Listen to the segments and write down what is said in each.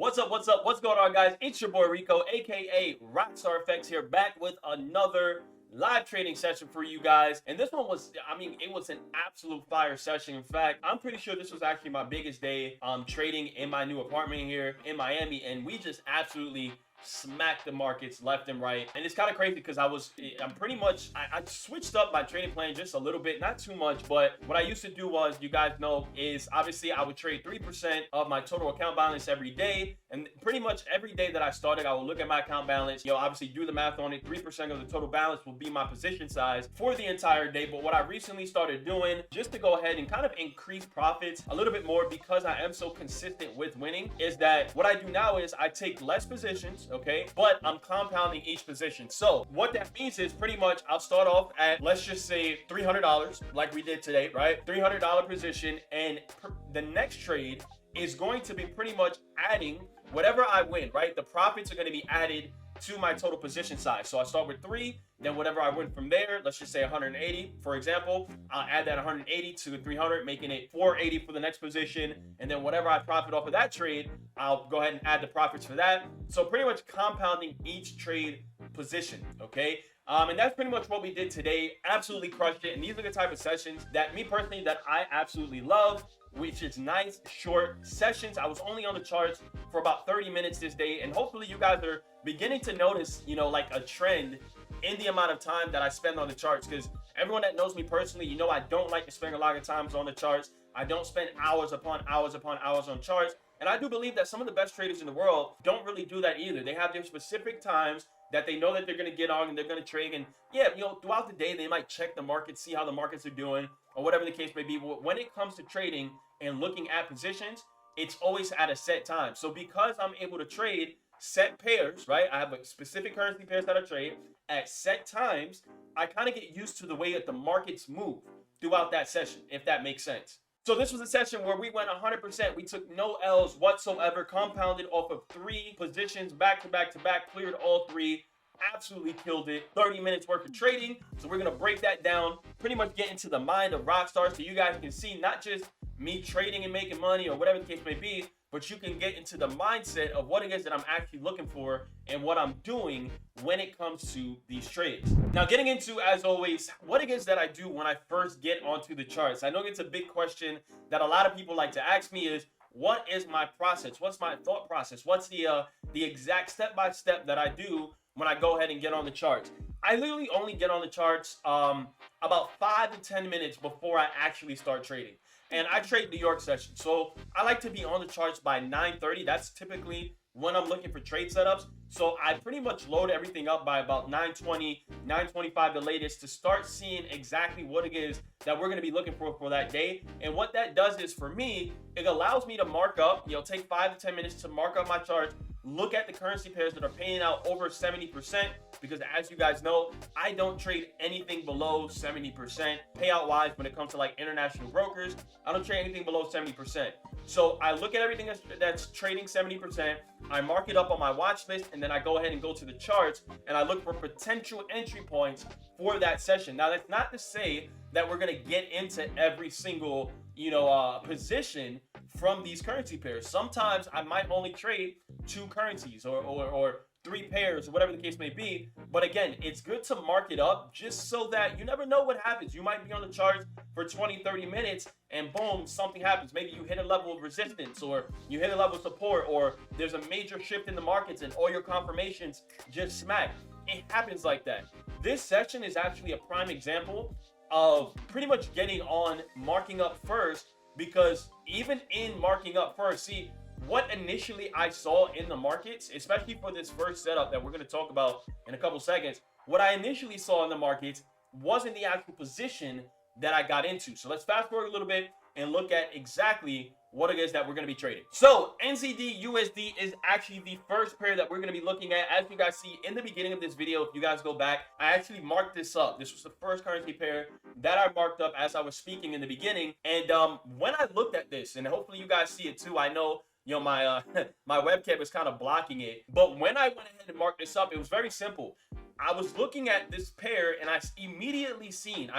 What's going on, guys? It's your boy Rico, aka RockStarrFX here, back with another live trading session for you guys. And this one was, it was an absolute fire session. In fact, I'm pretty sure this was actually my biggest day trading in my new apartment here in Miami, and we just absolutely smacked the markets left and right. And it's kind of crazy because I switched up my trading plan just a little bit, not too much. But what I used to do was, you guys know, is obviously I would trade 3% of my total account balance every day. And pretty much every day that I started, I would look at my account balance, obviously do the math on it. 3% of the total balance will be my position size for the entire day. But what I recently started doing, just to go ahead and kind of increase profits a little bit more, because I am so consistent with winning, is that what I do now is I take less positions, okay, but I'm compounding each position. So what that means is pretty much I'll start off at, let's just say, $300 like we did today, right? $300 position, and the next trade is going to be pretty much adding whatever I win, right? The profits are going to be added to my total position size. So I start with 3, then whatever I win from there, let's just say 180, for example, I'll add that 180 to the 300, making it 480 for the next position. And then whatever I profit off of that trade, I'll go ahead and add the profits for that. So pretty much compounding each trade position, okay? And that's pretty much what we did today. Absolutely crushed it. And these are the type of sessions that me personally, that I absolutely love, which is nice short sessions. I was only on the charts for about 30 minutes this day, and hopefully you guys are beginning to notice, like a trend in the amount of time that I spend on the charts. Because everyone that knows me personally, I don't like to spend a lot of times on the charts. I don't spend hours upon hours upon hours on charts. And I do believe that some of the best traders in the world don't really do that either. They have their specific times that they know that they're going to get on and they're going to trade. And yeah, throughout the day, they might check the market, see how the markets are doing, or whatever the case may be. But when it comes to trading and looking at positions, it's always at a set time. So because I'm able to trade set pairs, right? I have a specific currency pairs that I trade at set times. I kind of get used to the way that the markets move throughout that session, if that makes sense. So this was a session where we went 100%. We took no L's whatsoever, compounded off of 3 positions back to back to back, cleared all 3. Absolutely killed it. 30 minutes worth of trading. So we're going to break that down, pretty much get into the mind of Rockstar, so you guys can see not just me trading and making money or whatever the case may be, but you can get into the mindset of what it is that I'm actually looking for and what I'm doing when it comes to these trades. Now, getting into, as always, what it is that I do when I first get onto the charts. I know it's a big question that a lot of people like to ask me is, what is my process? What's my thought process? What's the exact step-by-step that I do when I go ahead and get on the charts? I literally only get on the charts about 5 to 10 minutes before I actually start trading. And I trade New York session. So I like to be on the charts by 9:30. That's typically when I'm looking for trade setups. So I pretty much load everything up by about 9:20, 9:25 the latest, to start seeing exactly what it is that we're going to be looking for that day. And what that does is, for me, it allows me to mark up, take 5 to 10 minutes to mark up my charts, look at the currency pairs that are paying out over 70%, because as you guys know, I don't trade anything below 70% payout wise when it comes to like international brokers. I don't trade anything below 70%. So I look at everything that's trading 70%, I mark it up on my watch list, and then I go ahead and go to the charts and I look for potential entry points for that session. Now, that's not to say that we're going to get into every single position from these currency pairs. Sometimes I might only trade 2 currencies or 3 pairs, or whatever the case may be. But again, it's good to mark it up just so that you never know what happens. You might be on the charts for 20, 30 minutes and boom, something happens. Maybe you hit a level of resistance, or you hit a level of support, or there's a major shift in the markets and all your confirmations just smack. It happens like that. This session is actually a prime example of pretty much getting on marking up first, because even in marking up first, see, what initially I saw in the markets, especially for this first setup that we're going to talk about in a couple seconds, what I initially saw in the markets wasn't the actual position that I got into. So let's fast forward a little bit and look at exactly what it is that we're going to be trading. So NZD USD is actually the first pair that we're going to be looking at. As you guys see in the beginning of this video, if you guys go back, I actually marked this up. This was the first currency pair that I marked up as I was speaking in the beginning. And when I looked at this, and hopefully you guys see it too, I know my my webcam is kind of blocking it, but when I went ahead and marked this up, it was very simple. I was looking at this pair and I immediately seen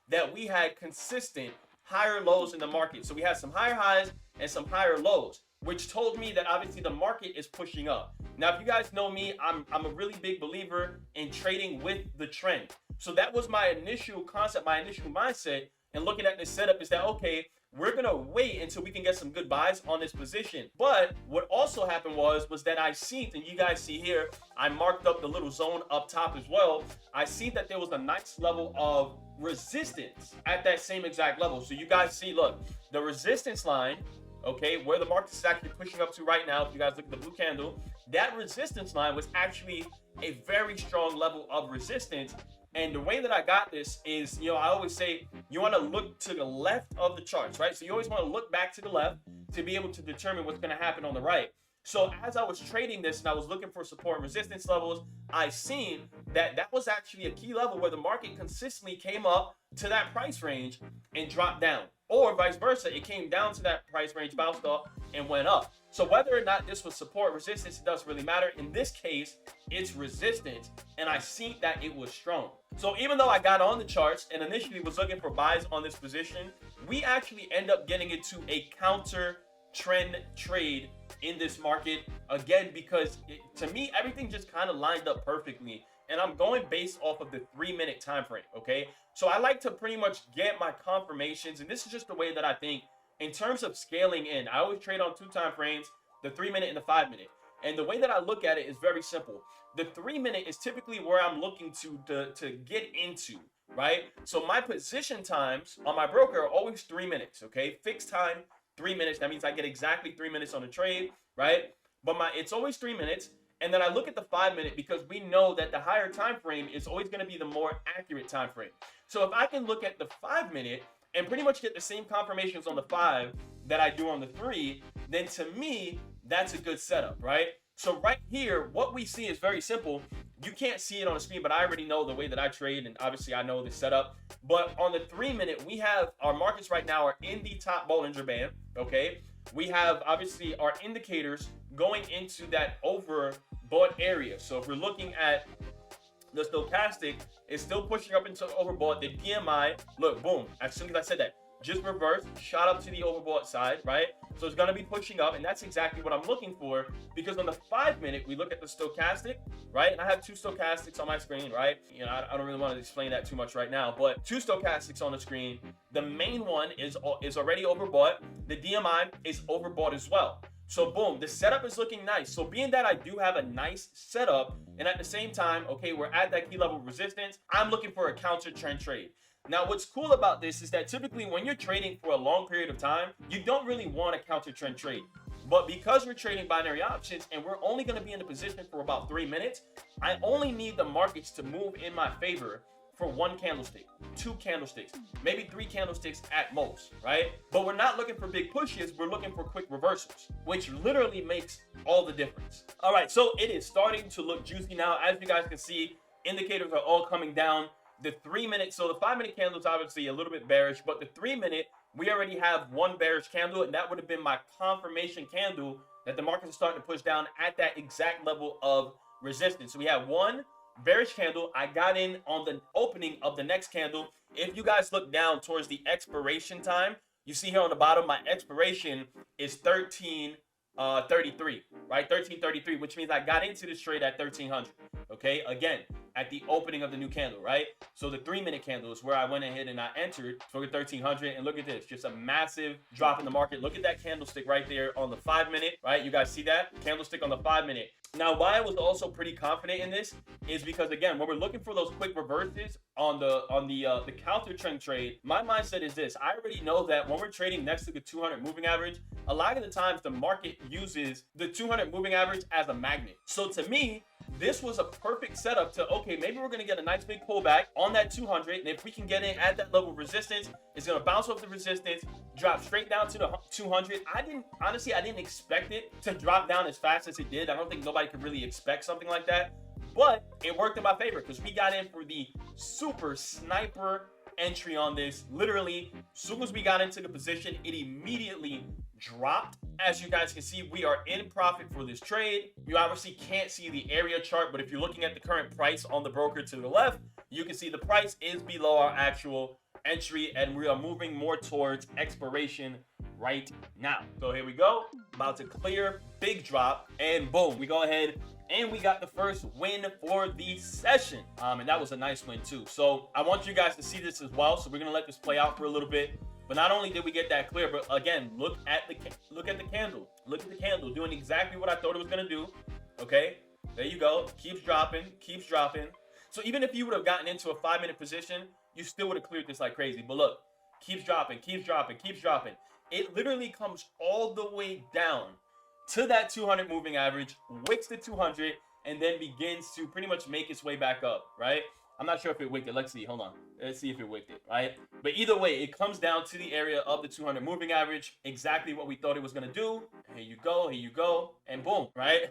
that we had consistent higher lows in the market. So we had some higher highs and some higher lows. which told me that obviously the market is pushing up. Now, if you guys know me, I'm a really big believer in trading with the trend. So that was my initial concept, my initial mindset, and looking at this setup is that, okay, we're gonna wait until we can get some good buys on this position. But what also happened was that I seen, and you guys see here, I marked up the little zone up top as well. I see that there was a nice level of resistance at that same exact level. So you guys see, look, the resistance line, okay, where the market is actually pushing up to right now, if you guys look at the blue candle, that resistance line was actually a very strong level of resistance. And the way that I got this is, you know, I always say you want to look to the left of the charts, right? So you always want to look back to the left to be able to determine what's going to happen on the right. So as I was trading this and I was looking for support and resistance levels, I seen that that was actually a key level where the market consistently came up to that price range and dropped down. Or vice versa, it came down to that price range, bounced off, and went up. So whether or not this was support, resistance, it doesn't really matter. In this case, it's resistance, and I see that it was strong. So even though I got on the charts and initially was looking for buys on this position, we actually end up getting into a counter trend trade in this market again, because to me, everything just kind of lined up perfectly. And I'm going based off of the 3-minute time frame, okay? So I like to pretty much get my confirmations, and this is just the way that I think in terms of scaling in. I always trade on 2 time frames, the 3-minute and the 5-minute. And the way that I look at it is very simple. The 3-minute is typically where I'm looking to get into, right? So my position times on my broker are always 3 minutes, okay? Fixed time, 3 minutes. That means I get exactly 3 minutes on the trade, right? But it's always 3 minutes. And then I look at the 5-minute because we know that the higher time frame is always going to be the more accurate time frame. So if I can look at the 5-minute and pretty much get the same confirmations on the 5 that I do on the 3, then to me, that's a good setup, right? So right here, what we see is very simple. You can't see it on the screen, but I already know the way that I trade, and obviously I know the setup. But on the 3-minute, we have our markets right now are in the top Bollinger Band, okay? We have obviously our indicators going into that overbought area. So if we're looking at the stochastic, it's still pushing up into overbought. The PMI, look, boom, as soon as I said that, just reversed, shot up to the overbought side, right? So it's going to be pushing up, and that's exactly what I'm looking for, because on the 5-minute, we look at the stochastic, right? And I have 2 stochastics on my screen, right? You know, I don't really want to explain that too much right now, but 2 stochastics on the screen. The main one is already overbought. The DMI is overbought as well. So boom, the setup is looking nice. So being that I do have a nice setup, and at the same time, okay, we're at that key level of resistance, I'm looking for a counter trend trade. Now, what's cool about this is that typically when you're trading for a long period of time, you don't really want a counter trend trade. But because we're trading binary options and we're only going to be in the position for about 3 minutes, I only need the markets to move in my favor for 1 candlestick, 2 candlesticks, maybe 3 candlesticks at most, right? But we're not looking for big pushes, we're looking for quick reversals, which literally makes all the difference. All right, so it is starting to look juicy now. As you guys can see, indicators are all coming down. The 3-minute, so the 5-minute candle is obviously a little bit bearish, but the 3-minute, we already have 1 bearish candle, and that would have been my confirmation candle that the market is starting to push down at that exact level of resistance. So we have 1 bearish candle. I got in on the opening of the next candle. If you guys look down towards the expiration time, you see here on the bottom, my expiration is 1333, right? 1333, which means I got into this trade at 1300. Okay, again, at the opening of the new candle, right? So the 3-minute candle is where I went ahead and I entered for 1300, and look at this, just a massive drop in the market. Look at that candlestick right there on the 5-minute, right? You guys see that candlestick on the 5-minute. Now, why I was also pretty confident in this is because, again, when we're looking for those quick reverses on the counter trend trade, my mindset is this: I already know that when we're trading next to the 200 moving average, a lot of the times the market uses the 200 moving average as a magnet. So to me, this was a perfect setup to, okay, maybe we're going to get a nice big pullback on that 200. And if we can get in at that level of resistance, it's going to bounce off the resistance, drop straight down to the 200. I didn't expect it to drop down as fast as it did. I don't think nobody could really expect something like that. But it worked in my favor because we got in for the super sniper entry on this. Literally, as soon as we got into the position, it immediately dropped. As you guys can see, we are in profit for this trade. You obviously can't see the area chart, but if you're looking at the current price on the broker to the left, you can see the price is below our actual entry, and we are moving more towards expiration right now. So here we go, about to clear, big drop, and boom, we go ahead and we got the first win for the session. And that was a nice win too. So I want you guys to see this as well. So we're gonna let this play out for a little bit. But not only did we get that clear, but again, look at the candle. Look at the candle doing exactly what I thought it was gonna do. Okay, there you go. Keeps dropping, keeps dropping. So even if you would have gotten into a 5-minute position, you still would have cleared this like crazy. But look, keeps dropping, keeps dropping, keeps dropping. It literally comes all the way down to that 200 moving average, wicks the 200, and then begins to pretty much make its way back up, right? I'm not sure if it wicked. Let's see. Hold on. Let's see if it wicked, right? But either way, it comes down to the area of the 200 moving average, exactly what we thought it was going to do. Here you go, and boom, right?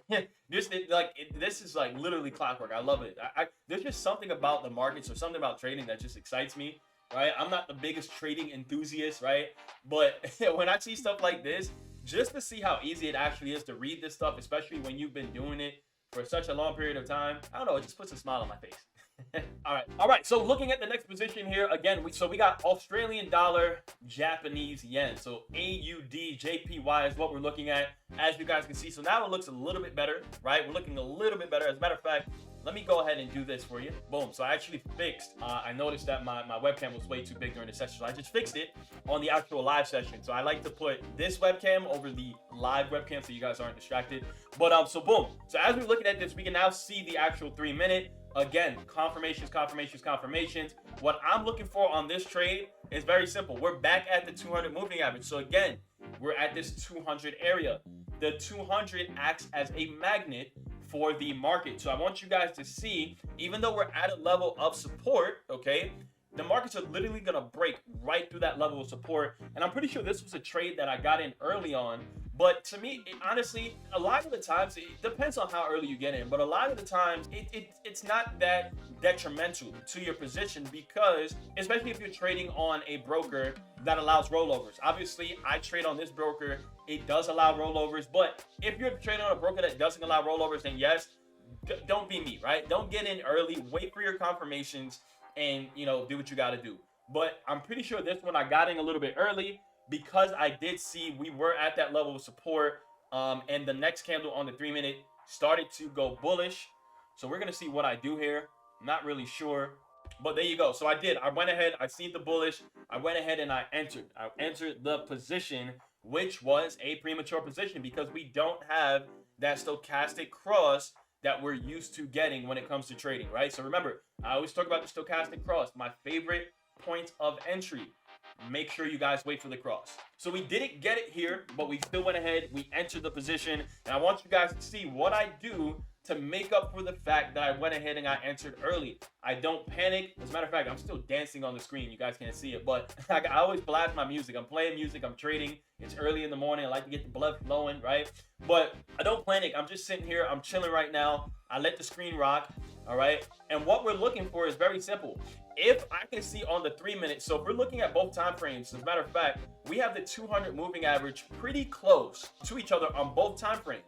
This is like literally clockwork. I love it. There's just something about the markets or something about trading that just excites me, right? I'm not the biggest trading enthusiast, right? But when I see stuff like this, just to see how easy it actually is to read this stuff, especially when you've been doing it for such a long period of time, I don't know, it just puts a smile on my face. All right. So looking at the next position here, again, we got Australian dollar, Japanese yen. So AUD, JPY is what we're looking at, as you guys can see. So now it looks a little bit better, right? We're looking a little bit better. As a matter of fact, let me go ahead and do this for you. Boom. So I actually fixed, I noticed that my webcam was way too big during the session. So I just fixed it on the actual live session. So I like to put this webcam over the live webcam so you guys aren't distracted. But so boom. So as we're looking at this, we can now see the actual 3-minute. Again, confirmations. What I'm looking for on this trade is very simple. We're back at the 200 moving average. So again, we're at this 200 area. The 200 acts as a magnet for the market. So I want you guys to see, even though we're at a level of support, okay, the markets are literally going to break right through that level of support. And I'm pretty sure this was a trade that I got in early on. But to me, honestly, a lot of the times, it depends on how early you get in. But a lot of the times, it's not that detrimental to your position because, especially if you're trading on a broker that allows rollovers. Obviously, I trade on this broker. It does allow rollovers. But if you're trading on a broker that doesn't allow rollovers, then yes, don't be me, right? Don't get in early. Wait for your confirmations and, do what you got to do. But I'm pretty sure this one I got in a little bit early, because I did see we were at that level of support, and the next candle on the 3-minute started to go bullish. So we're going to see what I do here. I'm not really sure, but there you go. So I went ahead, I seen the bullish, I went ahead and I entered the position, which was a premature position because we don't have that stochastic cross that we're used to getting when it comes to trading, right? So remember, I always talk about the stochastic cross, my favorite point of entry. Make sure you guys wait for the cross. So we didn't get it here, but we still went ahead. We entered the position, and I want you guys to see what I do to make up for the fact that I went ahead and I entered early. I don't panic. As a matter of fact, I'm still dancing on the screen. You guys can't see it, but I always blast my music. I'm playing music. I'm trading. It's early in the morning. I like to get the blood flowing, right? But I don't panic. I'm just sitting here. I'm chilling right now. I let the screen rock, all right? And what we're looking for is very simple. If I can see on the 3-minute, so if we're looking at both time frames, as a matter of fact, we have the 200 moving average pretty close to each other on both time frames,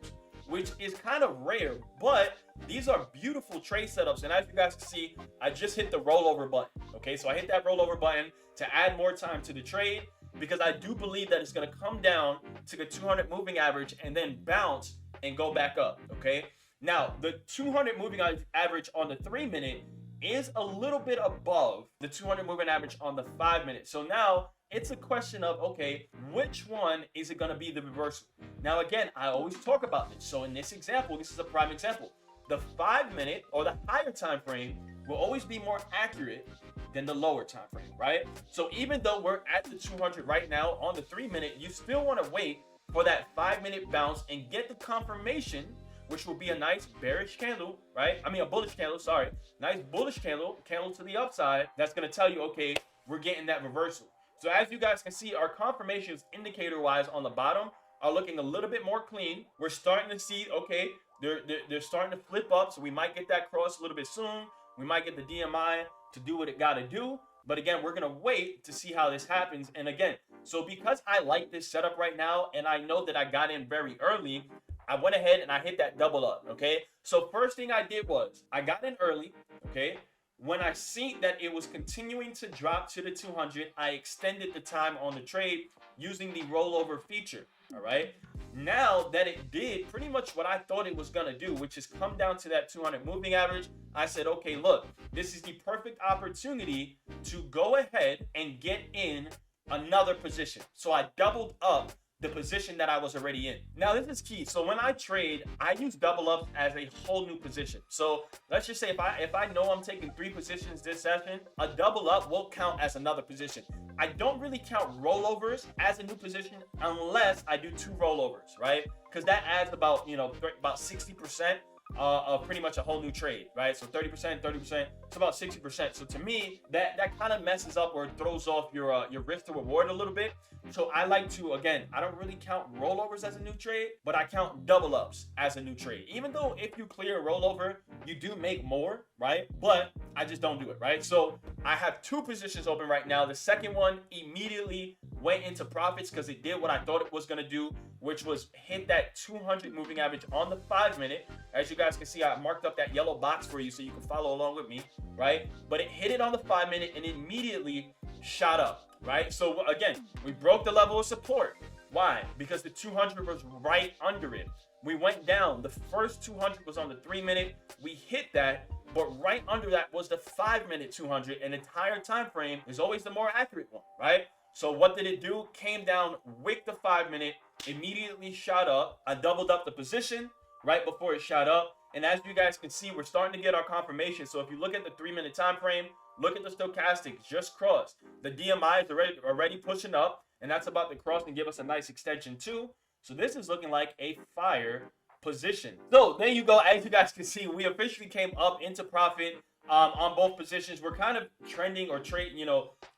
which is kind of rare, but these are beautiful trade setups. And as you guys can see, I just hit the rollover button. Okay, so I hit that rollover button to add more time to the trade because I do believe that it's going to come down to the 200 moving average and then bounce and go back up. Okay, now the 200 moving average on the 3-minute is a little bit above the 200 moving average on the 5-minute. So now it's a question of, okay, which one is it going to be the reversal? Now, again, I always talk about this. So in this example, this is a prime example. The 5-minute or the higher time frame will always be more accurate than the lower time frame, right? So even though we're at the 200 right now on the 3-minute, you still want to wait for that 5-minute bounce and get the confirmation, which will be a nice bearish candle, right? I mean, a bullish candle, sorry. Nice bullish candle to the upside. That's going to tell you, okay, we're getting that reversal. So as you guys can see, our confirmations indicator-wise on the bottom are looking a little bit more clean. We're starting to see, okay, they're starting to flip up, so we might get that cross a little bit soon. We might get the DMI to do what it got to do. But again, we're going to wait to see how this happens. And again, so because I like this setup right now, and I know that I got in very early, I went ahead and I hit that double up, okay? So first thing I did was I got in early, okay? when I see that it was continuing to drop to the 200, I extended the time on the trade using the rollover feature. All right. Now that it did pretty much what I thought it was going to do, which is come down to that 200 moving average, I said, okay, look, this is the perfect opportunity to go ahead and get in another position. So I doubled up the position that I was already in. Now this is key. So when I trade, I use double ups as a whole new position. So let's just say if I know I'm taking 3 positions this session, a double up will count as another position. I don't really count rollovers as a new position unless I do 2 rollovers, right? Because that adds about, about 60% of pretty much a whole new trade, right? So 30%, it's about 60%. So to me, that kind of messes up or throws off your risk to reward a little bit. So I like to, again, I don't really count rollovers as a new trade, but I count double ups as a new trade. Even though if you clear a rollover, you do make more, right? But I just don't do it, right? So I have 2 positions open right now. The second one immediately went into profits because it did what I thought it was going to do, which was hit that 200 moving average on the 5-minute. As you guys can see, I marked up that yellow box for you so you can follow along with me, right? But it hit it on the 5-minute and immediately shot up. Right? So again, we broke the level of support. Why? Because the 200 was right under it. We went down. The first 200 was on the 3-minute. We hit that, but right under that was the 5-minute 200. An entire time frame is always the more accurate one, right? So what did it do? Came down, wicked the 5-minute, immediately shot up. I doubled up the position right before it shot up. And as you guys can see, we're starting to get our confirmation. So if you look at the 3-minute time frame, look at the stochastics, just crossed. The DMI is already pushing up, and that's about to cross and give us a nice extension too. So this is looking like a fire position. So there you go. As you guys can see, we officially came up into profit on both positions. We're kind of trending or trading,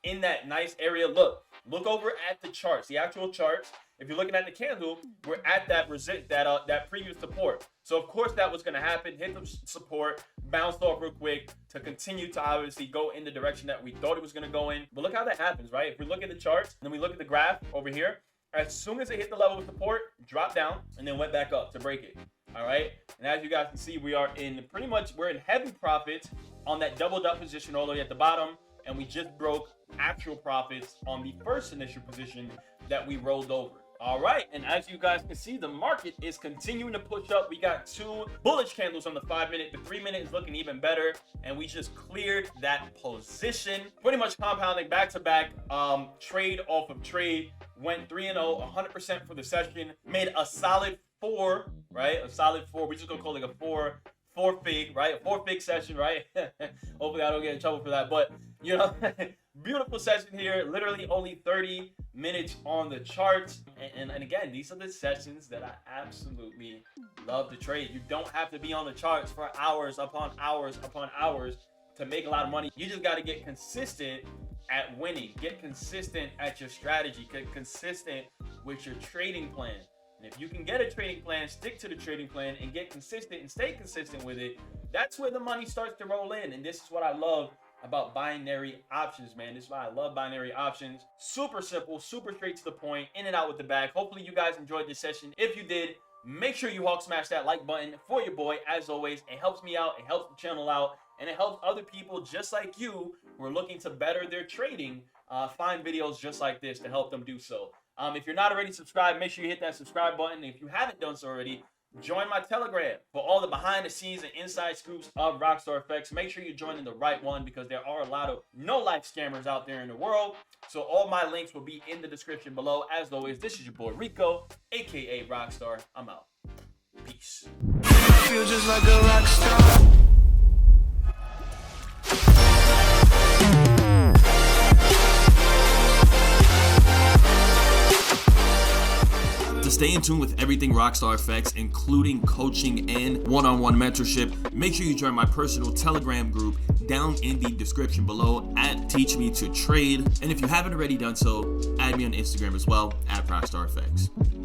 in that nice area. Look over at the charts, the actual charts. If you're looking at the candle, we're at that previous support. So of course that was going to happen. Hit the support, bounced off real quick to continue to obviously go in the direction that we thought it was going to go in. But look how that happens, right? If we look at the charts and then we look at the graph over here, as soon as it hit the level of support, dropped down and then went back up to break it. All right. And as you guys can see, we're in heavy profits on that doubled up position all the way at the bottom. And we just broke actual profits on the first initial position that we rolled over. All right, and as you guys can see, the market is continuing to push up. We got 2 bullish candles on the 5-minute. The 3-minute is looking even better, and we just cleared that position. Pretty much compounding back-to-back, trade off of trade. Went 3-0, 100% for the session. Made a solid 4, right? A solid 4. We're just gonna call it a 4 fig, right? A 4 fig session, right? Hopefully I don't get in trouble for that, but beautiful session here. Literally only 30 minutes on the charts. And again, these are the sessions that I absolutely love to trade. You don't have to be on the charts for hours upon hours upon hours to make a lot of money. You just got to get consistent at winning. Get consistent at your strategy. Get consistent with your trading plan. And if you can get a trading plan, stick to the trading plan and get consistent and stay consistent with it, that's where the money starts to roll in. And this is what I love about binary options, man. This is why I love binary options. Super simple, super straight to the point, in and out with the bag. Hopefully you guys enjoyed this session. If you did, make sure you hawk smash that like button for your boy. As always, it helps me out, it helps the channel out, and it helps other people just like you who are looking to better their trading find videos just like this to help them do so. If you're not already subscribed, make sure you hit that subscribe button. If you haven't done so already, join my Telegram for all the behind the scenes and inside scoops of RockStarr FX. Make sure you're joining the right one because there are a lot of no-life scammers out there in the world. So all my links will be in the description below. As always, this is your boy Rico, aka RockStarr. I'm out. Peace. I feel just like a rock star. To stay in tune with everything RockStarr FX, including coaching and one-on-one mentorship, make sure you join my personal Telegram group down in the description below at Teach Me to Trade. And if you haven't already done so, add me on Instagram as well at RockStarr FX.